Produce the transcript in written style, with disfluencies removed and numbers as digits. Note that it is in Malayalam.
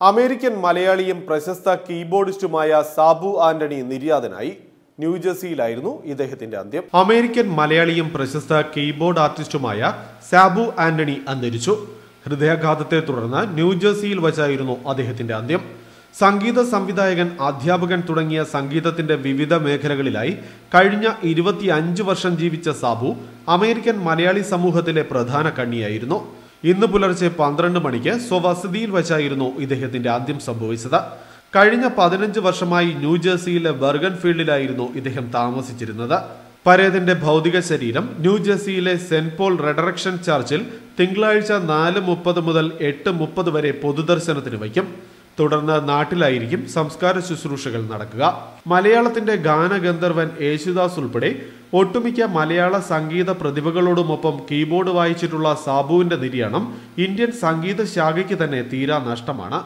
അമേരിക്കൻ മലയാളിയും പ്രശസ്ത കീബോർഡിസ്റ്റുമായ സാബു ആന്റണി നിര്യാതനായി. ന്യൂജേഴ്സിയിലായിരുന്നു ഇദ്ദേഹത്തിന്റെ അന്ത്യം. അമേരിക്കൻ മലയാളിയും പ്രശസ്ത കീബോർഡ് ആർട്ടിസ്റ്റുമായ സാബു ആന്റണി അന്തരിച്ചു. ഹൃദയാഘാതത്തെ തുടർന്ന് ന്യൂജേഴ്സിയിൽ വച്ചായിരുന്നു അദ്ദേഹത്തിന്റെ അന്ത്യം. സംഗീത സംവിധായകൻ, അധ്യാപകൻ തുടങ്ങിയ സംഗീതത്തിന്റെ വിവിധ മേഖലകളിലായി കഴിഞ്ഞ 25 വർഷം ജീവിച്ച സാബു അമേരിക്കൻ മലയാളി സമൂഹത്തിലെ പ്രധാന കണ്ണിയായിരുന്നു. ഇന്ന് പുലർച്ചെ 12 മണിക്ക് സ്വവസതിയിൽ വച്ചായിരുന്നു ഇദ്ദേഹത്തിന്റെ അന്ത്യം സംഭവിച്ചത്. കഴിഞ്ഞ 15 വർഷമായി ന്യൂജേഴ്സിയിലെ ബർഗൻ ഫീൽഡിലായിരുന്നു ഇദ്ദേഹം താമസിച്ചിരുന്നത്. പരേതിന്റെ ഭൗതിക ശരീരം ന്യൂജേഴ്സിയിലെ സെന്റ് പോൾ റെഡറക്ഷൻ ചർച്ചിൽ തിങ്കളാഴ്ച 4:30 മുതൽ 8:30 വരെ പൊതുദർശനത്തിന് വയ്ക്കും. തുടർന്ന് നാട്ടിലായിരിക്കും സംസ്കാര ശുശ്രൂഷകൾ നടക്കുക. മലയാളത്തിന്റെ ഗാനഗന്ധർവൻ യേശുദാസ് ഉൾപ്പെടെ ഒട്ടുമിക്ക മലയാള സംഗീത പ്രതിഭകളോടുമൊപ്പം കീബോർഡ് വായിച്ചിട്ടുള്ള സാബുവിന്റെ നിര്യാണം ഇന്ത്യൻ സംഗീത ശാഖയ്ക്ക് തന്നെ തീരാ നഷ്ടമാണ്.